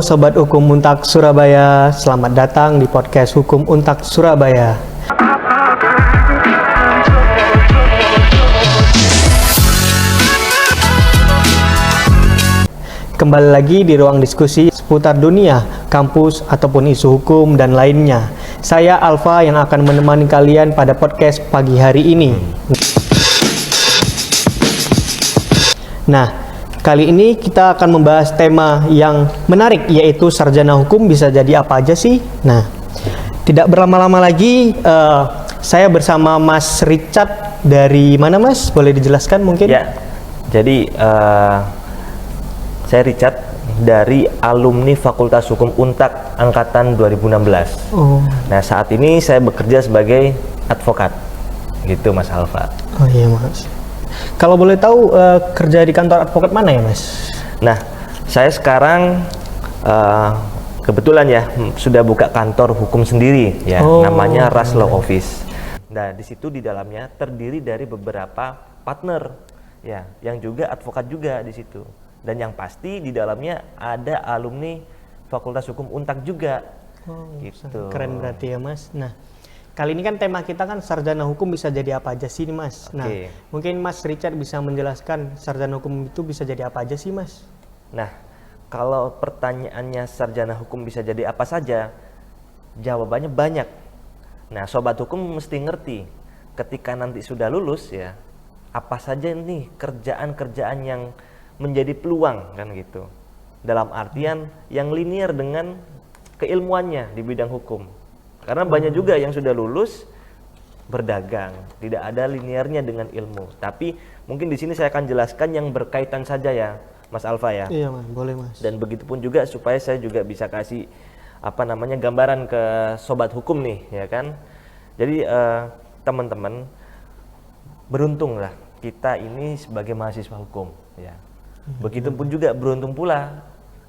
Sobat Hukum Untak Surabaya, selamat datang di podcast Hukum Untak Surabaya. Kembali lagi di ruang diskusi seputar dunia, kampus, ataupun isu hukum dan lainnya. Saya Alfa yang akan menemani kalian pada podcast pagi hari ini. Nah, kali ini kita akan membahas tema yang menarik, yaitu sarjana hukum bisa jadi apa aja sih? Nah, tidak berlama-lama lagi, saya bersama Mas Richard dari mana, Mas? Boleh dijelaskan mungkin? Ya, jadi saya Richard dari alumni Fakultas Hukum Untak Angkatan 2016. Oh. Nah, saat ini saya bekerja sebagai advokat, gitu Mas Alfa. Oh iya, Mas. Kalau boleh tahu kerja di kantor advokat mana ya, Mas? Nah, saya sekarang kebetulan ya sudah buka kantor hukum sendiri ya, namanya Ras Law Office. Nah, di situ di dalamnya terdiri dari beberapa partner ya, yang juga advokat juga di situ. Dan yang pasti di dalamnya ada alumni Fakultas Hukum Untak juga. Oh, gitu. Keren berarti ya, Mas. Nah, kali ini kan tema kita kan sarjana hukum bisa jadi apa aja sih, Mas? Oke. Nah, mungkin Mas Richard bisa menjelaskan sarjana hukum itu bisa jadi apa aja sih, Mas? Nah, kalau pertanyaannya sarjana hukum bisa jadi apa saja, jawabannya banyak. Nah, sobat hukum mesti ngerti ketika nanti sudah lulus ya, apa saja nih kerjaan-kerjaan yang menjadi peluang kan gitu. Dalam artian yang linear dengan keilmuannya di bidang hukum. Karena banyak juga yang sudah lulus berdagang, tidak ada linearnya dengan ilmu. Tapi mungkin di sini saya akan jelaskan yang berkaitan saja ya, Mas Alfa ya. Iya, Mas, boleh, Mas. Dan begitupun juga supaya saya juga bisa kasih gambaran ke sobat hukum nih, ya kan. Jadi teman-teman beruntung lah kita ini sebagai mahasiswa hukum ya. Begitupun juga beruntung pula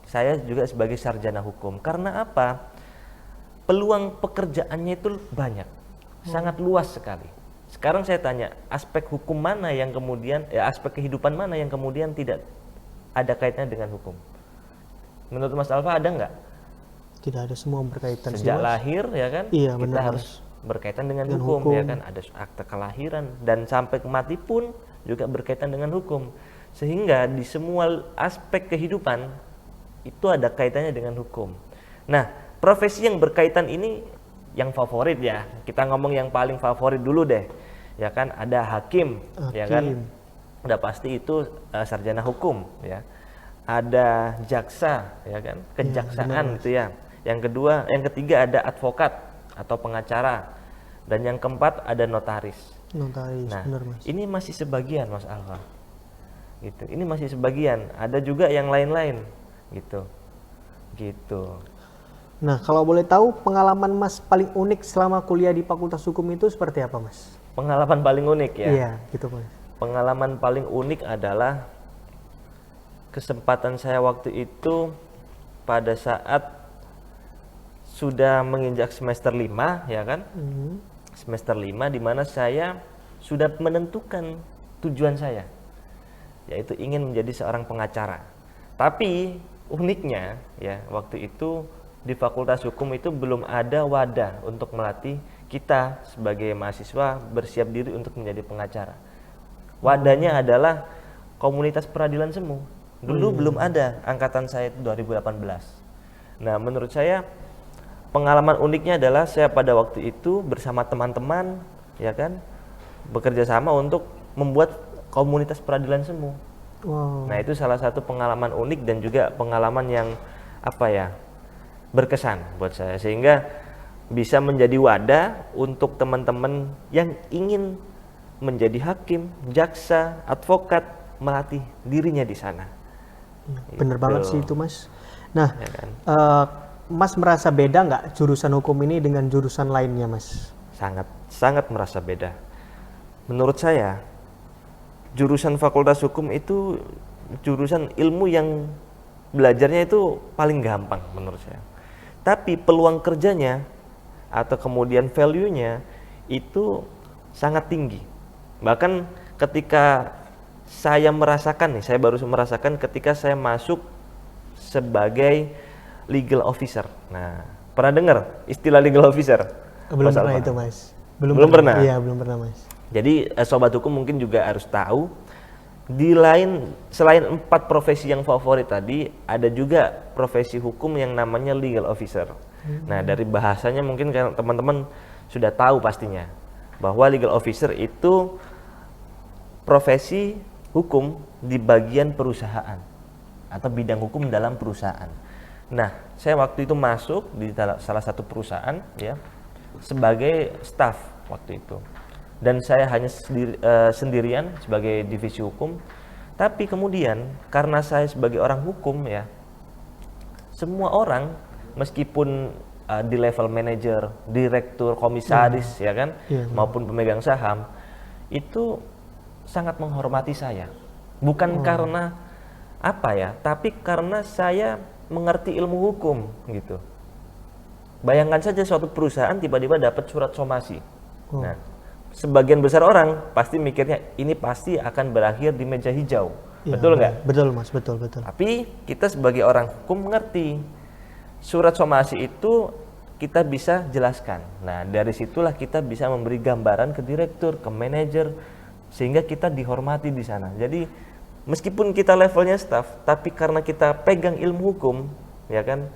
saya juga sebagai sarjana hukum. Karena apa? Peluang pekerjaannya itu banyak, sangat luas sekali. Sekarang saya tanya, aspek hukum mana yang kemudian, aspek kehidupan mana yang kemudian tidak ada kaitannya dengan hukum? Menurut Mas Alfa ada nggak? Tidak ada, semua berkaitan. Sejak lahir ya kan, iya, kita benar, harus berkaitan dengan hukum ya kan, ada akte kelahiran dan sampai mati pun juga berkaitan dengan hukum. Sehingga di semua aspek kehidupan itu ada kaitannya dengan hukum. Nah, profesi yang berkaitan ini yang favorit ya. Kita ngomong yang paling favorit dulu deh. Ya kan, ada hakim. Ya kan. Udah pasti itu sarjana hukum ya. Ada jaksa ya kan, kejaksaan itu ya. Yang ketiga ada advokat atau pengacara. Dan yang keempat ada notaris. Notaris, nah, benar, Mas. ini masih sebagian, Mas Alfa. Gitu. Ini masih sebagian, ada juga yang lain-lain gitu. Nah, kalau boleh tahu pengalaman Mas paling unik selama kuliah di Fakultas Hukum itu seperti apa, Mas? Pengalaman paling unik ya? Iya, gitu, Mas. Pengalaman paling unik adalah kesempatan saya waktu itu pada saat sudah menginjak semester 5 ya kan? Semester 5 di mana saya sudah menentukan tujuan saya, yaitu ingin menjadi seorang pengacara. Tapi uniknya ya, waktu itu di Fakultas Hukum itu belum ada wadah untuk melatih kita sebagai mahasiswa bersiap diri untuk menjadi pengacara. Wadahnya adalah komunitas peradilan semu. Dulu belum ada, angkatan saya itu 2018. Nah, menurut saya pengalaman uniknya adalah saya pada waktu itu bersama teman-teman ya kan, bekerja sama untuk membuat komunitas peradilan semu. Nah, itu salah satu pengalaman unik dan juga pengalaman yang berkesan buat saya, sehingga bisa menjadi wadah untuk teman-teman yang ingin menjadi hakim, jaksa, advokat, melatih dirinya di sana. Bener banget sih itu, Mas. Nah, ya kan? Mas merasa beda nggak jurusan hukum ini dengan jurusan lainnya, Mas? Sangat merasa beda. Menurut saya jurusan Fakultas Hukum itu jurusan ilmu yang belajarnya itu paling gampang menurut saya. Tapi peluang kerjanya atau kemudian value-nya itu sangat tinggi. Bahkan ketika saya baru merasakan ketika saya masuk sebagai legal officer. Nah, pernah dengar istilah legal officer? Belum Mas pernah Alfa? itu Mas. Belum pernah? Iya, belum pernah Mas. Jadi sobat hukum mungkin juga harus tahu, selain 4 profesi yang favorit tadi, ada juga profesi hukum yang namanya legal officer. Nah, dari bahasanya mungkin teman-teman sudah tahu pastinya bahwa legal officer itu profesi hukum di bagian perusahaan atau bidang hukum dalam perusahaan. Nah, saya waktu itu masuk di salah satu perusahaan ya sebagai staff waktu itu. Dan saya hanya sendirian sebagai divisi hukum. Tapi kemudian karena saya sebagai orang hukum ya, semua orang meskipun di level manajer, direktur, komisaris ya kan, maupun pemegang saham itu sangat menghormati saya. Bukan karena apa ya, tapi karena saya mengerti ilmu hukum gitu. Bayangkan saja suatu perusahaan tiba-tiba dapat surat somasi. Nah, sebagian besar orang pasti mikirnya ini pasti akan berakhir di meja hijau. Ya, betul nggak? Betul Mas, betul. Tapi kita sebagai orang hukum mengerti surat somasi itu kita bisa jelaskan. Nah, dari situlah kita bisa memberi gambaran ke direktur, ke manajer, sehingga kita dihormati di sana. Jadi meskipun kita levelnya staff, tapi karena kita pegang ilmu hukum, ya kan,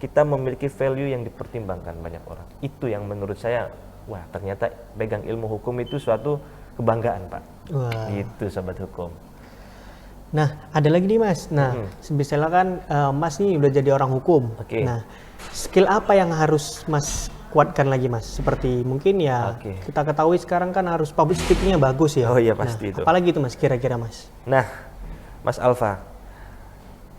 kita memiliki value yang dipertimbangkan banyak orang. Itu yang menurut saya, wah ternyata pegang ilmu hukum itu suatu kebanggaan, Pak. Wah. Itu sobat hukum. Nah, ada lagi nih Mas. Nah, misalnya kan Mas nih udah jadi orang hukum. Oke. Nah, skill apa yang harus Mas kuatkan lagi Mas? Seperti mungkin ya kita ketahui sekarang kan harus public speaking-nya bagus ya. Oh iya pasti itu. Apalagi itu Mas kira-kira Mas? Nah, Mas Alfa,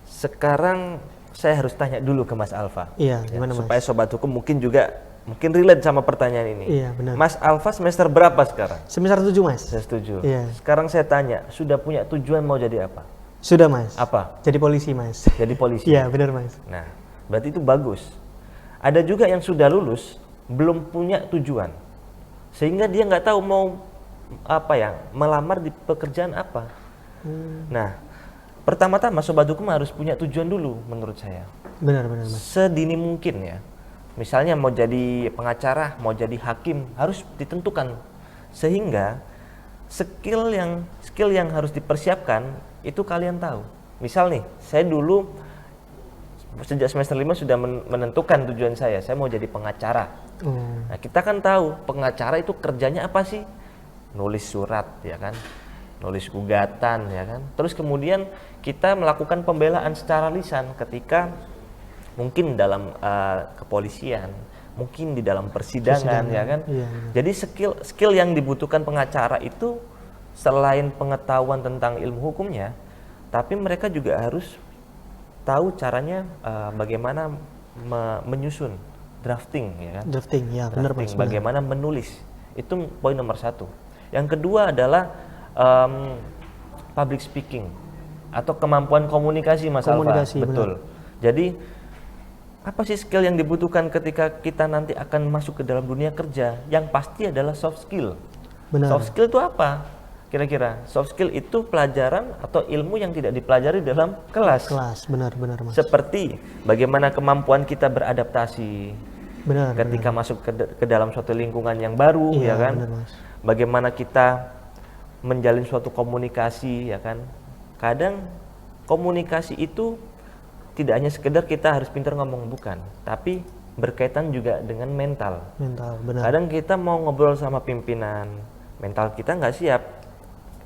sekarang saya harus tanya dulu ke Mas Alfa. Iya, gimana Mas? Supaya sobat hukum mungkin relate sama pertanyaan ini. Iya, benar. Mas Alfa semester berapa sekarang? Semester 7 Mas. Semester 7. Iya. Sekarang saya tanya, sudah punya tujuan mau jadi apa? Sudah Mas. Apa? Jadi polisi Mas. Jadi polisi. Iya, benar Mas. Nah, berarti itu bagus. Ada juga yang sudah lulus belum punya tujuan, sehingga dia nggak tahu mau apa ya, melamar di pekerjaan apa. Nah, pertama-tama sobat hukum harus punya tujuan dulu menurut saya. Benar Mas. Sedini mungkin ya. Misalnya mau jadi pengacara, mau jadi hakim, harus ditentukan sehingga skill yang harus dipersiapkan itu kalian tahu. Misal nih, saya dulu sejak semester 5 sudah menentukan tujuan saya mau jadi pengacara. Nah, kita kan tahu pengacara itu kerjanya apa sih? Nulis surat ya kan, nulis gugatan ya kan. Terus kemudian kita melakukan pembelaan secara lisan ketika mungkin dalam kepolisian, mungkin di dalam persidangan. Ya kan. Iya. Jadi skill yang dibutuhkan pengacara itu selain pengetahuan tentang ilmu hukumnya, tapi mereka juga harus tahu caranya bagaimana menyusun drafting ya kan. Drafting ya, benar Mas. Bagaimana menulis, itu poin nomor 1. Yang kedua adalah public speaking atau kemampuan komunikasi Mas Alfa. Betul. Jadi apa sih skill yang dibutuhkan ketika kita nanti akan masuk ke dalam dunia kerja? Yang pasti adalah soft skill. Benar. Soft skill itu apa? Kira-kira soft skill itu pelajaran atau ilmu yang tidak dipelajari dalam kelas. Benar Mas. Seperti bagaimana kemampuan kita beradaptasi ketika masuk ke dalam suatu lingkungan yang baru, ya kan? Benar, Mas. Bagaimana kita menjalin suatu komunikasi, ya kan? Kadang komunikasi itu tidak hanya sekedar kita harus pintar ngomong, bukan, tapi berkaitan juga dengan mental. Benar. Kadang kita mau ngobrol sama pimpinan, mental kita nggak siap.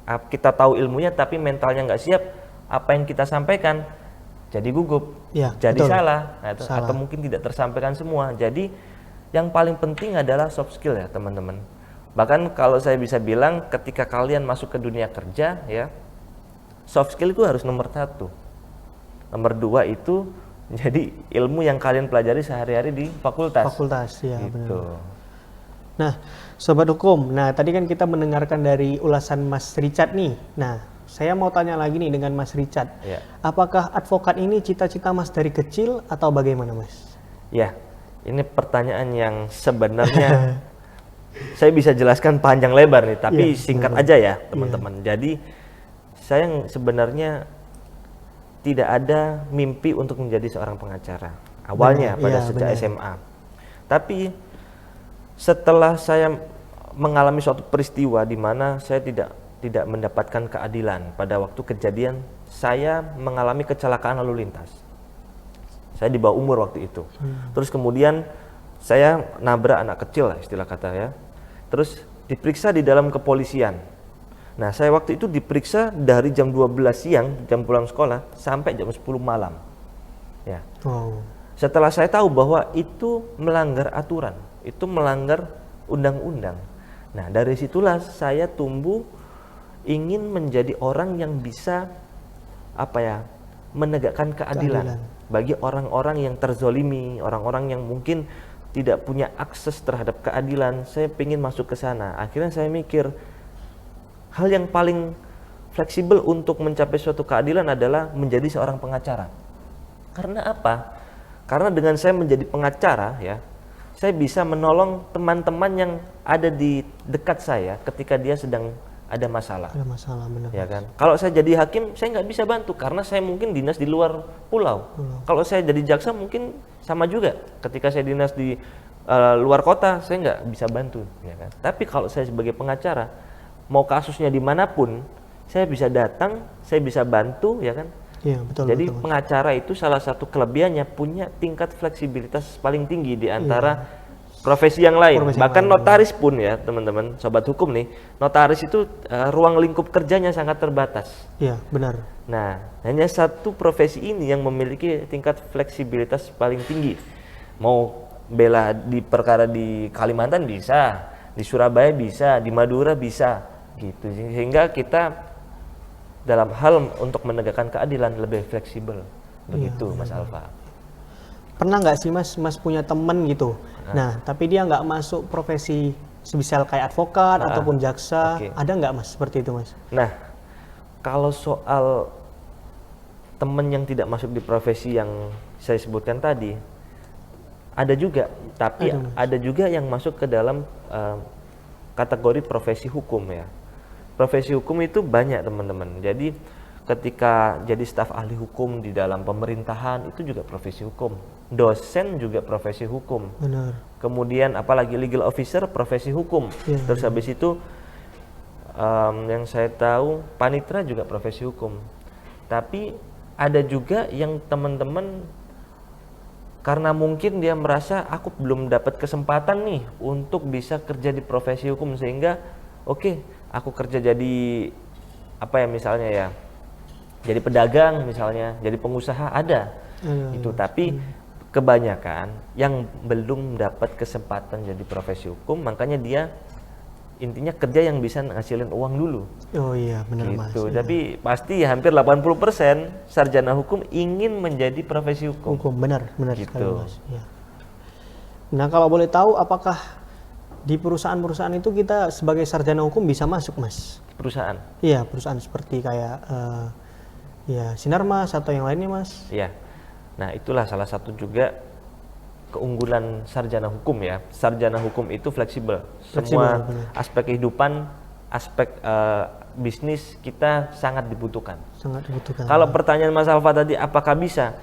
Kita tahu ilmunya tapi mentalnya nggak siap, apa yang kita sampaikan jadi gugup, jadi salah, atau mungkin tidak tersampaikan semua. Jadi yang paling penting adalah soft skill ya teman-teman. Bahkan kalau saya bisa bilang ketika kalian masuk ke dunia kerja ya, soft skill itu harus nomor 1. Nomor 2 itu jadi ilmu yang kalian pelajari sehari-hari di fakultas. Ya gitu. benar. Nah, sobat hukum, tadi kan kita mendengarkan dari ulasan Mas Richard nih. Nah, saya mau tanya lagi nih dengan Mas Richard. Ya. Apakah advokat ini cita-cita Mas dari kecil atau bagaimana Mas? Ya, ini pertanyaan yang sebenarnya saya bisa jelaskan panjang lebar nih, tapi singkat aja ya teman-teman. Jadi saya sebenarnya tidak ada mimpi untuk menjadi seorang pengacara. awalnya Benar, pada iya, sejak benar. SMA. Tapi setelah saya mengalami suatu peristiwa di mana saya tidak mendapatkan keadilan pada waktu kejadian saya mengalami kecelakaan lalu lintas. Saya di bawah umur waktu itu. Terus kemudian saya nabrak anak kecil lah istilah kata ya. Terus diperiksa di dalam kepolisian. Nah, saya waktu itu diperiksa dari jam 12 siang, jam pulang sekolah, sampai jam 10 malam. Ya. Wow. Setelah saya tahu bahwa itu melanggar aturan, itu melanggar undang-undang. Nah, dari situlah saya tumbuh ingin menjadi orang yang bisa menegakkan keadilan bagi orang-orang yang terzolimi, orang-orang yang mungkin tidak punya akses terhadap keadilan. Saya ingin masuk ke sana. Akhirnya saya mikir, hal yang paling fleksibel untuk mencapai suatu keadilan adalah menjadi seorang pengacara. Karena apa? Karena dengan saya menjadi pengacara ya, saya bisa menolong teman-teman yang ada di dekat saya ketika dia sedang ada masalah. Ada masalah, benar. Ya kan? Kalau saya jadi hakim, saya nggak bisa bantu karena saya mungkin dinas di luar pulau. Kalau saya jadi jaksa mungkin sama juga. Ketika saya dinas di luar kota, saya nggak bisa bantu. Ya kan? Tapi kalau saya sebagai pengacara, mau kasusnya dimanapun, saya bisa datang, saya bisa bantu, ya kan? Iya, betul. Jadi betul, Mas. pengacara itu salah satu kelebihannya punya tingkat fleksibilitas paling tinggi di antara profesi yang lain. Profesi Bahkan yang lain, notaris pun ya teman-teman, sobat hukum nih, notaris itu ruang lingkup kerjanya sangat terbatas. Iya, benar. Nah, hanya satu profesi ini yang memiliki tingkat fleksibilitas paling tinggi. Mau bela di perkara di Kalimantan bisa, di Surabaya bisa, di Madura bisa, gitu. Sehingga kita dalam hal untuk menegakkan keadilan lebih fleksibel, begitu Mas Alfa. Pernah nggak sih Mas punya temen gitu? Nah, tapi dia nggak masuk profesi semisal kayak advokat ataupun jaksa. Oke. Ada nggak Mas seperti itu Mas? Nah, kalau soal teman yang tidak masuk di profesi yang saya sebutkan tadi, ada juga, tapi ada juga yang masuk ke dalam kategori profesi hukum ya. Profesi hukum itu banyak teman-teman. Jadi ketika jadi staf ahli hukum di dalam pemerintahan itu juga profesi hukum. Dosen juga profesi hukum. Benar. Kemudian apalagi legal officer profesi hukum. Ya, Terus habis itu yang saya tahu panitra juga profesi hukum. Tapi ada juga yang teman-teman karena mungkin dia merasa aku belum dapat kesempatan nih untuk bisa kerja di profesi hukum sehingga oke, aku kerja jadi misalnya ya, jadi pedagang misalnya, jadi pengusaha ada itu. Tapi kebanyakan yang belum dapat kesempatan jadi profesi hukum, makanya dia intinya kerja yang bisa ngasilin uang dulu. Oh iya, benar Mas. Gitu. Iya. Tapi pasti hampir 80% sarjana hukum ingin menjadi profesi hukum. Hukum, benar Gitu. sekali Mas. Iya. Nah, kalau boleh tahu apakah di perusahaan-perusahaan itu kita sebagai sarjana hukum bisa masuk Mas? Perusahaan. Iya, perusahaan seperti kayak ya Sinarmas atau yang lainnya Mas. Iya. Nah, itulah salah satu juga keunggulan sarjana hukum ya. Sarjana hukum itu fleksibel. Semua benar. aspek kehidupan, aspek bisnis kita sangat dibutuhkan. Sangat dibutuhkan. Kalau pertanyaan Mas Alfa tadi apakah bisa?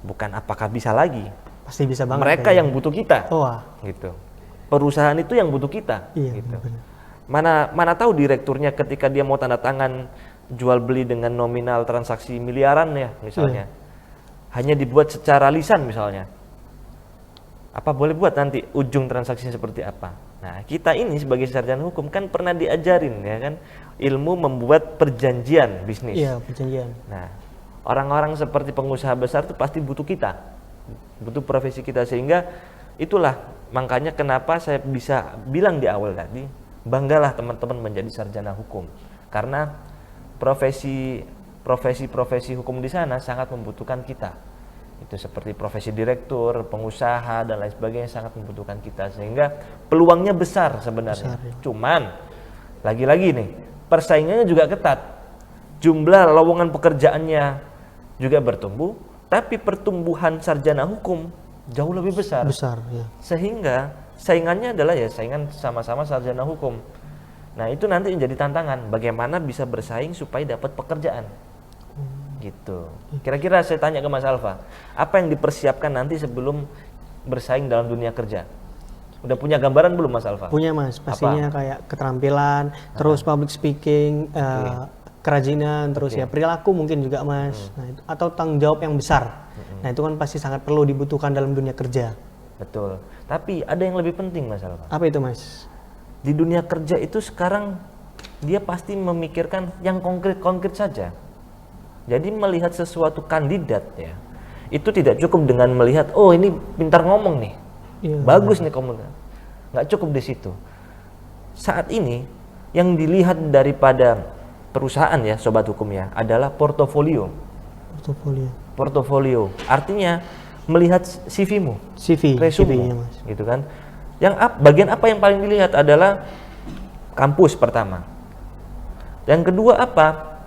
Bukan apakah bisa lagi. Pasti bisa banget. Mereka kayaknya. yang butuh kita. Oh, wah. Gitu. Perusahaan itu yang butuh kita. Iya, Gitu. benar. Mana tahu direkturnya ketika dia mau tanda tangan jual beli dengan nominal transaksi miliaran ya misalnya. Hanya dibuat secara lisan misalnya. Apa boleh buat nanti ujung transaksinya seperti apa? Nah, kita ini sebagai sarjana hukum kan pernah diajarin ya kan ilmu membuat perjanjian bisnis. Iya, perjanjian. Nah, orang-orang seperti pengusaha besar itu pasti butuh kita. Butuh profesi kita sehingga itulah makanya kenapa saya bisa bilang di awal tadi, banggalah teman-teman menjadi sarjana hukum. Karena profesi hukum di sana sangat membutuhkan kita. Itu seperti profesi direktur, pengusaha dan lain sebagainya sangat membutuhkan kita sehingga peluangnya besar sebenarnya. Besar, ya. Cuman lagi-lagi nih, persaingannya juga ketat. Jumlah lowongan pekerjaannya juga bertumbuh, tapi pertumbuhan sarjana hukum jauh lebih besar. Besar, ya. Sehingga saingannya adalah ya saingan sama-sama sarjana hukum. Nah, itu nanti menjadi tantangan bagaimana bisa bersaing supaya dapat pekerjaan. Gitu. Kira-kira saya tanya ke Mas Alfa, apa yang dipersiapkan nanti sebelum bersaing dalam dunia kerja? Udah punya gambaran belum Mas Alfa? Punya Mas, pastinya kayak keterampilan, terus public speaking, kerajinan, terus ya perilaku mungkin juga Mas. Nah, itu, atau tanggung jawab yang besar. Nah, itu kan pasti sangat perlu dibutuhkan dalam dunia kerja. Betul. Tapi ada yang lebih penting Mas Alfa. Apa itu Mas? Di dunia kerja itu sekarang dia pasti memikirkan yang konkret-konkret saja. Jadi melihat sesuatu kandidat ya, itu tidak cukup dengan melihat, oh ini pintar ngomong nih, bagus nih komunikasi. Nggak cukup di situ. Saat ini yang dilihat daripada perusahaan ya, sobat hukum ya, adalah portofolio. Portofolio. Artinya melihat CV-mu, resume, ya, Mas. gitu kan. Bagian apa yang paling dilihat adalah kampus pertama. Yang kedua apa?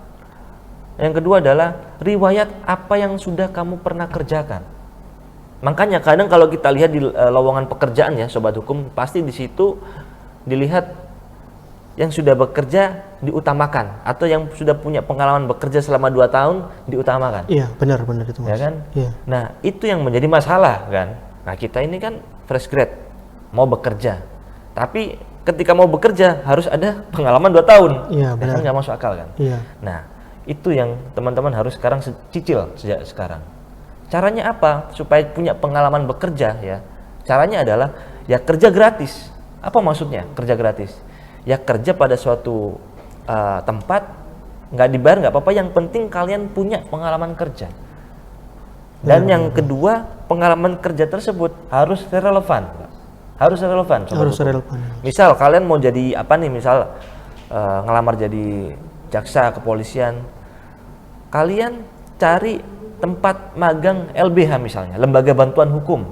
Yang kedua adalah riwayat apa yang sudah kamu pernah kerjakan. Makanya kadang kalau kita lihat di lowongan pekerjaan ya, sobat hukum, pasti di situ dilihat yang sudah bekerja diutamakan atau yang sudah punya pengalaman bekerja selama 2 tahun diutamakan. Iya, benar itu Mas. Ya kan? Iya. Nah, itu yang menjadi masalah kan. Nah, kita ini kan fresh grad, mau bekerja. Tapi ketika mau bekerja harus ada pengalaman 2 tahun. Iya, benar. Ya kan nggak masuk akal kan? Iya. Nah, itu yang teman-teman harus sekarang cicil sejak sekarang. Caranya apa? Supaya punya pengalaman bekerja ya. Caranya adalah ya kerja gratis. Apa maksudnya kerja gratis? Ya kerja pada suatu tempat nggak dibayar nggak apa-apa. Yang penting kalian punya pengalaman kerja. Dan yang kedua, pengalaman kerja tersebut harus relevan. Harus relevan. Harus relevan. Misal kalian mau jadi apa nih? Misal ngelamar jadi jaksa kepolisian, kalian cari tempat magang LBH misalnya, lembaga bantuan hukum.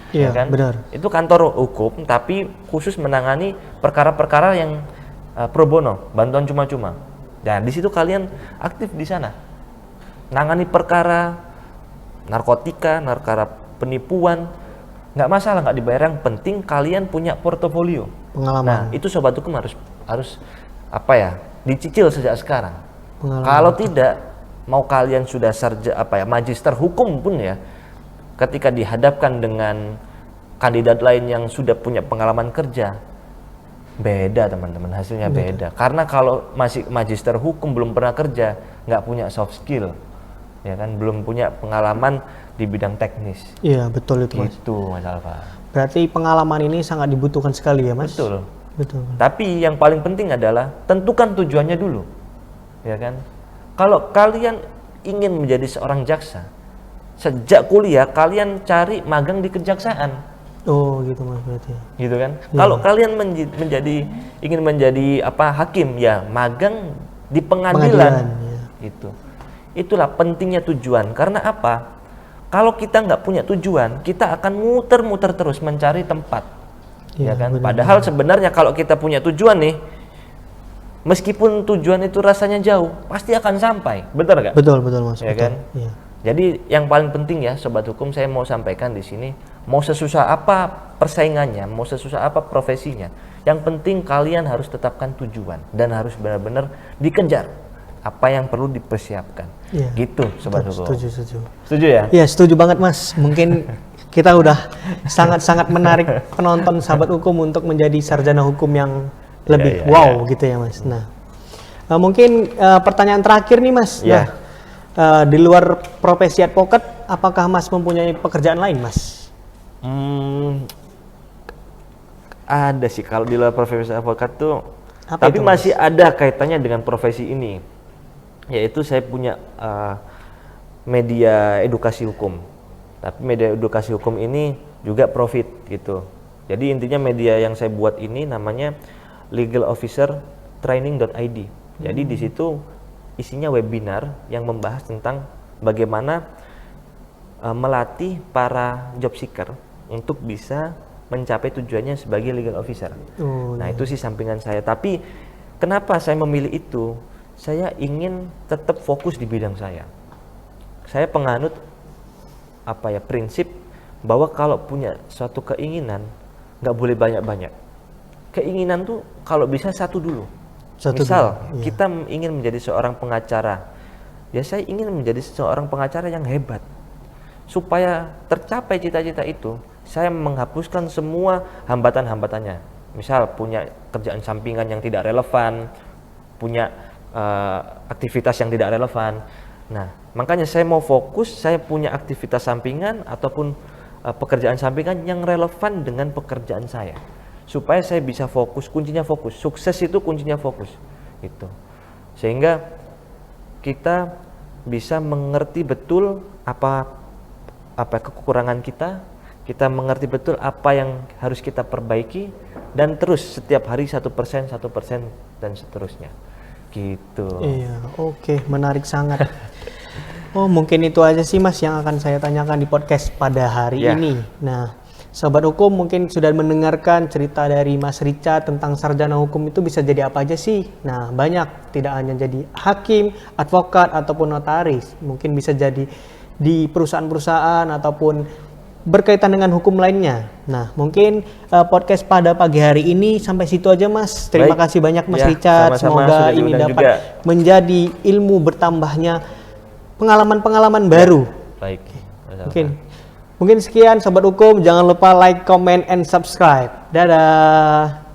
Iya, ya kan? benar. Itu kantor hukum tapi khusus menangani perkara-perkara yang pro bono, bantuan cuma-cuma. Dan di situ kalian aktif di sana. Nangani perkara narkotika, penipuan, nggak masalah, nggak dibayar, yang penting kalian punya portofolio. Pengalaman. Nah, itu sobat hukum harus apa ya? Dicicil sejak sekarang. Pengalaman. Kalau tidak, mau kalian sudah magister hukum pun ya, ketika dihadapkan dengan kandidat lain yang sudah punya pengalaman kerja, beda teman-teman, hasilnya beda. Karena kalau masih magister hukum belum pernah kerja, nggak punya soft skill, ya kan, belum punya pengalaman di bidang teknis. Iya, betul itu Mas. Itu Mas Alfa. Berarti pengalaman ini sangat dibutuhkan sekali ya Mas? Betul. Betul. Tapi yang paling penting adalah tentukan tujuannya dulu, ya kan? Kalau kalian ingin menjadi seorang jaksa, sejak kuliah kalian cari magang di kejaksaan. Oh, gitu Mas berarti. Gitu kan? Kalau kalian ingin menjadi hakim, ya magang di pengadilan. Ya. Gitu. Itulah pentingnya tujuan. Karena apa? Kalau kita nggak punya tujuan, kita akan muter-muter terus mencari tempat. Ya kan? Benar. Padahal sebenarnya kalau kita punya tujuan nih, meskipun tujuan itu rasanya jauh, pasti akan sampai. Benar nggak? Betul Mas. Ya betul. kan? Iya. Jadi yang paling penting ya sobat hukum, saya mau sampaikan di sini, mau sesusah apa persaingannya, mau sesusah apa profesinya, yang penting kalian harus tetapkan tujuan dan harus benar-benar dikejar apa yang perlu dipersiapkan. Iya. Gitu sobat hukum. Setuju. Setuju ya? Iya, setuju banget Mas. Mungkin kita udah sangat-sangat menarik penonton sahabat hukum untuk menjadi sarjana hukum yang lebih gitu ya Mas. Nah, mungkin pertanyaan terakhir nih Mas. Ya. Di luar profesi advokat, apakah Mas mempunyai pekerjaan lain Mas? Ada sih kalau di luar profesi advokat tuh, Apa tapi itu, masih ada kaitannya dengan profesi ini, yaitu saya punya media edukasi hukum. Tapi media edukasi hukum ini juga profit gitu. Jadi intinya media yang saya buat ini namanya Legal Officer Training.id. Jadi di situ isinya webinar yang membahas tentang bagaimana melatih para job seeker untuk bisa mencapai tujuannya sebagai legal officer. Nah, itu sih sampingan saya. Tapi kenapa saya memilih itu? Saya ingin tetap fokus di bidang saya. Saya penganut prinsip bahwa kalau punya suatu keinginan nggak boleh banyak-banyak. Keinginan tuh kalau bisa satu dulu. Misal kita ingin menjadi seorang pengacara, ya saya ingin menjadi seorang pengacara yang hebat. Supaya tercapai cita-cita itu, saya menghapuskan semua hambatan-hambatannya. Misal punya kerjaan sampingan yang tidak relevan, punya aktivitas yang tidak relevan. Nah, makanya saya mau fokus, saya punya aktivitas sampingan ataupun pekerjaan sampingan yang relevan dengan pekerjaan saya. Supaya saya bisa fokus, kuncinya fokus. Sukses itu kuncinya fokus. Gitu. Sehingga kita bisa mengerti betul apa kekurangan kita mengerti betul apa yang harus kita perbaiki, dan terus setiap hari 1%, dan seterusnya. Gitu. Iya, oke, menarik sangat. Oh, mungkin itu aja sih Mas yang akan saya tanyakan di podcast pada hari Ya. ini. Nah, Sobat Hukum mungkin sudah mendengarkan cerita dari Mas Richard tentang sarjana hukum itu bisa jadi apa aja sih? Nah, banyak, tidak hanya jadi hakim, advokat, ataupun notaris. Mungkin bisa jadi di perusahaan-perusahaan ataupun berkaitan dengan hukum lainnya. Nah, mungkin podcast pada pagi hari ini sampai situ aja Mas. Terima Baik. kasih banyak Mas Ya, Richard. sama-sama, Semoga sudah ini diundang dapat juga. menjadi ilmu bertambahnya pengalaman-pengalaman baru. Baik. Mungkin sekian Sobat Hukum. Jangan lupa like, comment, and subscribe. Dadah.